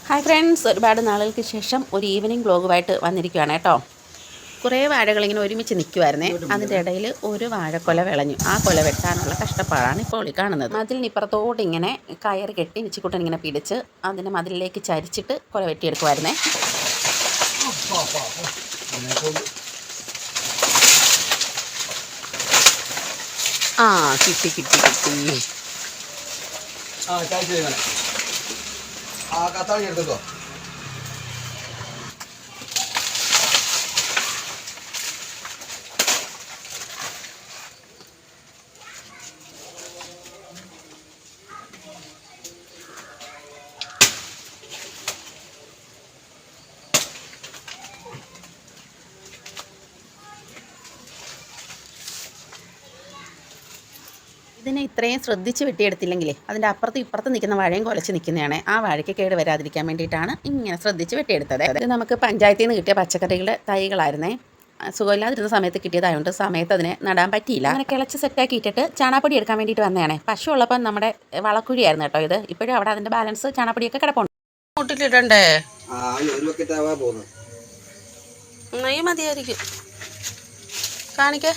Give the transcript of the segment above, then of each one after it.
Hi friends, ഒരുപാട് നാളുകൾക്ക് ശേഷം ഒരു ഈവനിങ് വ്ലോഗുമായിട്ട് വന്നിരിക്കുകയാണ് കേട്ടോ. കുറേ വാഴകളിങ്ങനെ ഒരുമിച്ച് നിൽക്കുമായിരുന്നേ. അതിൻ്റെ ഇടയിൽ ഒരു വാഴക്കൊല വിളഞ്ഞു. ആ കൊല വെട്ടാനുള്ള കഷ്ടപ്പാടാണ് ഇപ്പോൾ ഈ കാണുന്നത്. മതിലിനിപ്പുറത്തോട്ട് ഇങ്ങനെ കയർ കെട്ടി ഇച്ചിക്കൂട്ടൻ ഇങ്ങനെ പിടിച്ച് അതിൻ്റെ മതിലിലേക്ക് ചരിച്ചിട്ട് കൊല വെട്ടിയെടുക്കുമായിരുന്നേ. ആ കിട്ടി കിട്ടി കിട്ടി. കത്താഴി എടുത്തോ. ഇതിനെ ഇത്രയും ശ്രദ്ധിച്ച് വെട്ടിയെടുത്തില്ലെങ്കിലേ അതിൻ്റെ അപ്പുറത്തും ഇപ്പുറത്ത് നിൽക്കുന്ന വാഴയും കുലച്ച് നിൽക്കുന്നതാണ്. ആ വാഴയ്ക്ക് കേട് വരാതിരിക്കാൻ വേണ്ടിയിട്ടാണ് ഇങ്ങനെ ശ്രദ്ധിച്ച് വെട്ടിയെടുത്തത്. ഇത് നമുക്ക് പഞ്ചായത്തിൽ നിന്ന് കിട്ടിയ പച്ചക്കറികളുടെ തൈകളായിരുന്നേ. സുഖമില്ലാതിരുന്ന സമയത്ത് കിട്ടിയതായതുകൊണ്ട് സമയത്ത് അതിനെ നടാൻ പറ്റിയില്ല. അങ്ങനെ കിളച്ച് സെറ്റാക്കി ഇട്ടിട്ട് ചാണാപ്പൊടി എടുക്കാൻ വേണ്ടിയിട്ട് വന്നതാണ്. പശു ഉള്ളപ്പം നമ്മുടെ വളക്കുഴിയായിരുന്നു കേട്ടോ ഇത്. ഇപ്പോഴും അവിടെ അതിൻ്റെ ബാലൻസ് ചാണാപ്പൊടിയൊക്കെ കിടപ്പുണ്ട്. മുട്ടിലിടണ്ടേ? നെയ്യ് മതിയായിരിക്കും. കാണിക്കേ.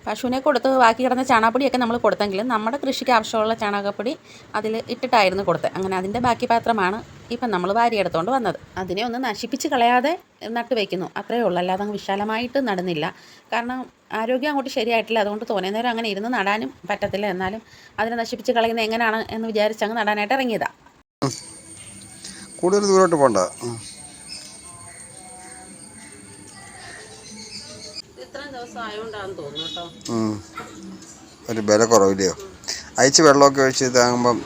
പശുവിനെ കൊടുത്ത് ബാക്കി കിടന്ന ചാണകപ്പൊടിയൊക്കെ നമ്മൾ കൊടുത്തെങ്കിലും നമ്മുടെ കൃഷിക്ക് ആവശ്യമുള്ള ചാണകപ്പൊടി അതിൽ ഇട്ടിട്ടായിരുന്നു കൊടുത്തത്. അങ്ങനെ അതിൻ്റെ ബാക്കി പാത്രമാണ് ഇപ്പം നമ്മൾ വാരിയെടുത്തുകൊണ്ട് വന്നത്. അതിനെ ഒന്ന് നശിപ്പിച്ച് കളയാതെ നട്ട് വയ്ക്കുന്നു, അത്രയേ ഉള്ളൂ. അല്ലാതെ അങ്ങ് വിശാലമായിട്ട് നടുന്നില്ല. കാരണം ആരോഗ്യം അങ്ങോട്ട് ശരിയായിട്ടില്ല. അതുകൊണ്ട് തോന്നിയ നേരം അങ്ങനെ ഇരുന്ന് നടാനും പറ്റത്തില്ല. എന്നാലും അതിനെ നശിപ്പിച്ച് കളയുന്നത് എങ്ങനെയാണ് എന്ന് വിചാരിച്ച് അങ്ങ് നടാനായിട്ട് ഇറങ്ങിയതാണ്. കൂടുതൽ ദൂരോട്ട് പോകണ്ട. ഒരു വില കുറവില്ലയോ? അയച്ച് വെള്ളമൊക്കെ ഒഴിച്ച് ഇതാകുമ്പം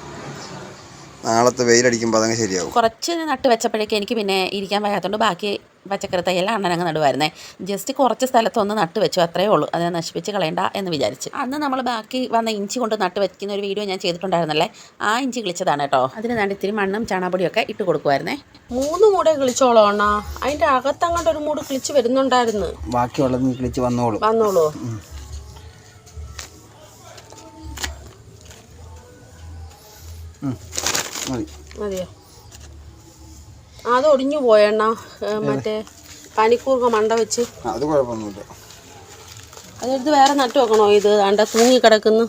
നാളത്തെ വെയിലടിക്കുമ്പോൾ അതങ്ങ് ശരിയാവും. കുറച്ച് നട്ട് വെച്ചപ്പോഴേക്കും എനിക്ക് പിന്നെ ഇരിക്കാൻ വയ്യാത്തതുകൊണ്ട് ബാക്കി പച്ചക്കറി തയ്യെല്ലാം അണ്ണനങ്ങ് നടുവായിരുന്നേ. ജസ്റ്റ് കുറച്ച് സ്ഥലത്തൊന്ന് നട്ട് വെച്ചു, അത്രയേ ഉള്ളൂ. അതിനെ നശിപ്പിച്ച് കളയണ്ട എന്ന് വിചാരിച്ച്. അന്ന് നമ്മൾ ബാക്കി വന്ന ഇഞ്ചി കൊണ്ട് നട്ട് വെക്കുന്ന ഒരു വീഡിയോ ഞാൻ ചെയ്തിട്ടുണ്ടായിരുന്നല്ലേ. ആ ഇഞ്ചി കിളിച്ചതാണ് കേട്ടോ. അതിന് വേണ്ടി ഇത്തിരി മണ്ണും ചാണാപ്പൊടിയൊക്കെ ഇട്ട് കൊടുക്കുമായിരുന്നേ. 3 മൂട കിളിച്ചോളോ അണ്ണാ? അതിൻ്റെ അകത്തങ്ങോട്ട് ഒരു മൂട് കിളിച്ച് വരുന്നുണ്ടായിരുന്നു. ബാക്കിയുള്ളത് കിളിച്ച് വന്നോളൂ. മതിയോ? അത് ഒടിഞ്ഞു പോയണ്ണ. മറ്റേ പനിക്കൂർക്ക മണ്ട വെച്ച് അത് കുഴപ്പമൊന്നുമില്ല. അതെടുത്ത് വേറെ നട്ടു വെക്കണോ? ഇത് അണ്ട തൂങ്ങി കിടക്കുന്നു.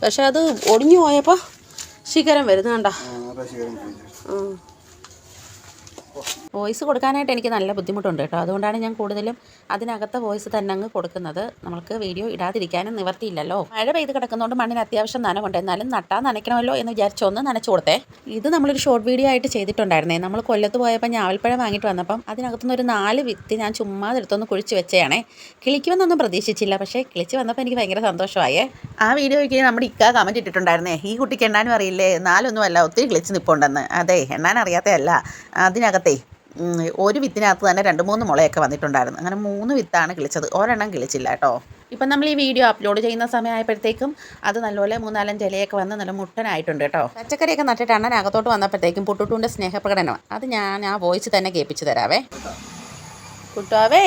പക്ഷെ അത് ഒടിഞ്ഞു പോയപ്പോ ശിഖരം വരുന്നുണ്ട. വോയിസ് കൊടുക്കാനായിട്ട് എനിക്ക് നല്ല ബുദ്ധിമുട്ടുണ്ട് കേട്ടോ. അതുകൊണ്ടാണ് ഞാൻ കൂടുതലും അതിനകത്തെ വോയിസ് തന്നെ അങ്ങ് കൊടുക്കുന്നത്. നമുക്ക് വീഡിയോ ഇടാതിരിക്കാനും നിവർത്തിയില്ലല്ലോ. മഴ പെയ്ത് കിടക്കുന്നതുകൊണ്ട് മണ്ണിന് അത്യാവശ്യം നനവുണ്ട്. എന്നാലും നട്ടാൽ നനയ്ക്കണമല്ലോ എന്ന് വിചാരിച്ചൊന്ന് നനച്ചു കൊടുത്തേ. ഇത് നമ്മളൊരു ഷോർട്ട് വീഡിയോ ആയിട്ട് ചെയ്തിട്ടുണ്ടായിരുന്നേ. നമ്മൾ കൊല്ലത്ത് പോയപ്പോൾ ഞാവൽപ്പഴം വാങ്ങിയിട്ട് വന്നപ്പം അതിനകത്തുനിന്ന് ഒരു 4 വിത്ത് ഞാൻ ചുമ്മാ എടുത്തൊന്ന് കുഴിച്ച് വെച്ചതാണേ. കിളിക്കുമെന്നൊന്നും പ്രതീക്ഷിച്ചില്ല, പക്ഷേ കിളിച്ച് വന്നപ്പോൾ എനിക്ക് ഭയങ്കര സന്തോഷമായേ. ആ വീഡിയോയ്ക്ക് നമ്മുടെ ഇക്ക കമൻറ്റ് ഇട്ടിട്ടുണ്ടായിരുന്നേ, ഈ കുട്ടിക്ക് എണ്ണാനും അറിയില്ലേ, 4 ഒന്നുമല്ല ഒത്തിരി കിളിച്ച് നിൽപ്പുണ്ടെന്ന്. അതെ, എണ്ണാൻ അറിയാത്തതല്ല. അതിനകത്തേ ഒരു വിത്തിനകത്ത് തന്നെ 2-3 മുളയൊക്കെ വന്നിട്ടുണ്ടായിരുന്നു. അങ്ങനെ 3 വിത്താണ് കിളിച്ചത്, ഒരെണ്ണം കിളിച്ചില്ല കേട്ടോ. ഇപ്പം നമ്മൾ ഈ വീഡിയോ അപ്ലോഡ് ചെയ്യുന്ന സമയമായപ്പോഴത്തേക്കും അത് നല്ലപോലെ 3-4 ഇലയൊക്കെ വന്ന് നല്ല മുട്ടനായിട്ടുണ്ട് കേട്ടോ. പച്ചക്കറിയൊക്കെ നട്ടിട്ടാണ് അകത്തോട്ട് വന്നപ്പോഴത്തേക്കും പുട്ടുട്ടൂൻ്റെ സ്നേഹപ്രകടനം അത് ഞാൻ ആ വോയിസ് തന്നെ കേൾപ്പിച്ച് തരാവേ. കുട്ടാവേ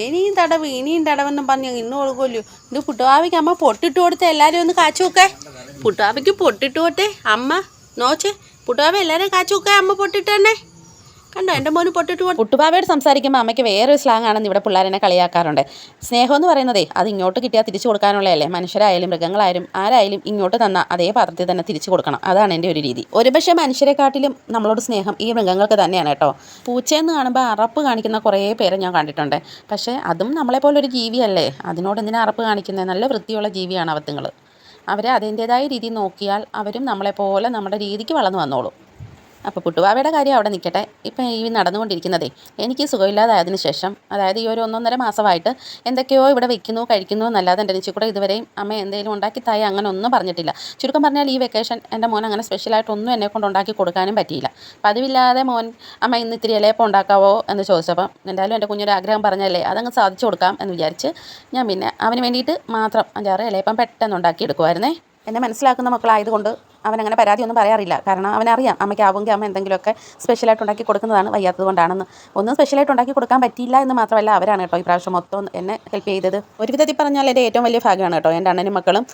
ഇനിയും തടവെന്നും പറഞ്ഞ് ഇന്ന് കൊടുക്കുമല്ലോ. ഇത് പുട്ടുവാവിക്ക് അമ്മ പൊട്ടിട്ട് കൊടുത്തേ. എല്ലാവരും ഒന്ന് കാച്ചു നോക്കേ. പുട്ടുവാവിക്ക് പൊട്ടിട്ട് കൊടുത്തേ അമ്മ. നോച്ചേ പുട്ടുവാവ എല്ലാവരെയും കാച്ചു നോക്കേ. അമ്മ പൊട്ടിട്ട് തന്നെ കണ്ടോ, എൻ്റെ മോന് പൊട്ടിട്ട്. പുട്ടുപാവയോട് സംസാരിക്കുമ്പോൾ അമ്മയ്ക്ക് വേറൊരു സ്ലാങ് ആണെന്ന് ഇവിടെ പിള്ളേരെന്നെ കളിയാക്കാറുണ്ട്. സ്നേഹം എന്ന് പറയുന്നതേ അത് ഇങ്ങോട്ട് കിട്ടിയാൽ തിരിച്ചു കൊടുക്കാനുള്ളതല്ലേ. മനുഷ്യരായാലും മൃഗങ്ങളായാലും ആരായാലും ഇങ്ങോട്ട് തന്നാൽ അതേ പാത്രത്തിൽ തന്നെ തിരിച്ചു കൊടുക്കണം. അതാണ് എൻ്റെ ഒരു രീതി. ഒരുപക്ഷെ മനുഷ്യരെക്കാട്ടിലും നമ്മളോട് സ്നേഹം ഈ മൃഗങ്ങൾക്ക് തന്നെയാണ് കേട്ടോ. പൂച്ചയെന്ന് കാണുമ്പോൾ അറപ്പ് കാണിക്കുന്ന കുറേ പേരെ ഞാൻ കണ്ടിട്ടുണ്ട്. പക്ഷേ അതും നമ്മളെപ്പോലൊരു ജീവിയല്ലേ. അതിനോട് എന്തിനാ അറപ്പ് കാണിക്കുന്നത്? നല്ല വൃത്തിയുള്ള ജീവിയാണ് അവത്തുങ്ങൾ. അവരെ അതിൻ്റേതായ രീതിയിൽ നോക്കിയാൽ അവരും നമ്മളെപ്പോലെ നമ്മുടെ രീതിക്ക് വളർന്നു വന്നോളും. അപ്പോൾ പുട്ടുവാവയുടെ കാര്യം അവിടെ നിൽക്കട്ടെ. ഇപ്പം ഈ നടന്നുകൊണ്ടിരിക്കുന്നതേ, എനിക്ക് സുഖമില്ലാതായതിനു ശേഷം, അതായത് ഈ ഒരു 1-1.5 മാസമായിട്ട് എന്തൊക്കെയോ ഇവിടെ വെക്കുന്നു കഴിക്കുന്നു എന്നല്ലാതെ എൻ്റെ നിശ്ചിക്കൂടെ ഇതുവരെയും അമ്മ എന്തെങ്കിലും ഉണ്ടാക്കി തായി അങ്ങനെ ഒന്നും പറഞ്ഞിട്ടില്ല. ചുരുക്കം പറഞ്ഞാൽ ഈ വെക്കേഷൻ എൻ്റെ മോൻ അങ്ങനെ സ്പെഷ്യലായിട്ടൊന്നും എന്നെക്കൊണ്ട് ഉണ്ടാക്കി കൊടുക്കാനും പറ്റിയില്ല. പതിവില്ലാതെ മോൻ അമ്മ ഇന്ന് ഇത്തിരി ഇലയപ്പം ഉണ്ടാക്കാവോ എന്ന് ചോദിച്ചപ്പം എന്തായാലും എൻ്റെ കുഞ്ഞൊരു ആഗ്രഹം പറഞ്ഞല്ലേ, അതങ്ങ് സാധിച്ചു കൊടുക്കാം എന്ന് വിചാരിച്ച് ഞാൻ പിന്നെ അവന് വേണ്ടിയിട്ട് മാത്രം 5-6 ഇലയപ്പം പെട്ടെന്ന് ഉണ്ടാക്കി എടുക്കുമായിരുന്നേ. എന്നെ മനസ്സിലാക്കുന്ന മക്കളായതുകൊണ്ട് അവനങ്ങനെ പരാതിയൊന്നും പറയാറില്ല. കാരണം അവനറിയാം അമ്മയ്ക്കാവുമെങ്കിൽ അമ്മ എന്തെങ്കിലുമൊക്കെ സ്പെഷ്യലായിട്ട് ഉണ്ടാക്കി കൊടുക്കുന്നതാണ്, വയ്യാത്തത് കൊണ്ടാണെന്ന്. ഒന്നും സ്പെഷ്യലായിട്ട് ഉണ്ടാക്കി കൊടുക്കാൻ പറ്റിയില്ല എന്ന് മാത്രമല്ല, അവരാണ് കേട്ടോ ഈ പ്രാവശ്യം മൊത്തം എന്നെ ഹെൽപ്പ് ചെയ്തത്. ഒരു വിധത്തിൽ പറഞ്ഞാൽ എൻ്റെ ഏറ്റവും വലിയ ഭാഗ്യമാണ് കേട്ടോ എൻ്റെ അണ്ണനും മക്കളും.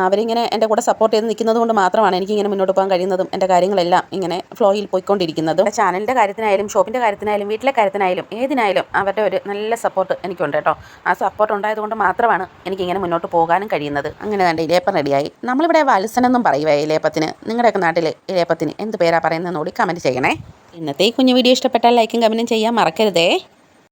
അവരിങ്ങനെ എൻ്റെ കൂടെ സപ്പോർട്ട് ചെയ്ത് നിൽക്കുന്നത് കൊണ്ട് മാത്രമാണ് എനിക്കിങ്ങനെ മുന്നോട്ട് പോകാൻ കഴിയുന്നതും എൻ്റെ കാര്യങ്ങളെല്ലാം ഇങ്ങനെ ഫ്ലോയിൽ പോയിക്കൊണ്ടിരിക്കുന്നതും. ചാനലിൻ്റെ കാര്യത്തിനായാലും ഷോപ്പിൻ്റെ കാര്യത്തിനായാലും വീട്ടിലെ കാര്യത്തിനായാലും ഏതിനായാലും അവരുടെ ഒരു നല്ല സപ്പോർട്ട് എനിക്കുണ്ട് കേട്ടോ. ആ സപ്പോർട്ട് ഉണ്ടായതുകൊണ്ട് മാത്രമാണ് എനിക്കിങ്ങനെ മുന്നോട്ട് പോകാനും കഴിയുന്നത്. അങ്ങനെ തന്നെ ഇലയപ്പം റെഡിയായി. നമ്മളിവിടെ വത്സനെന്നും പറയുവേ ഇലയപ്പത്തിന്. നിങ്ങളുടെയൊക്കെ നാട്ടിൽ ഇലയപ്പത്തിന് എന്ത് പേരാ പറയുന്നതെന്ന് കൂടി കമൻറ്റ് ചെയ്യണേ. ഇന്നത്തെ ഈ കുഞ്ഞു വീഡിയോ ഇഷ്ടപ്പെട്ടാൽ ലൈക്കും കമൻറ്റും ചെയ്യാൻ മറക്കരുതേ.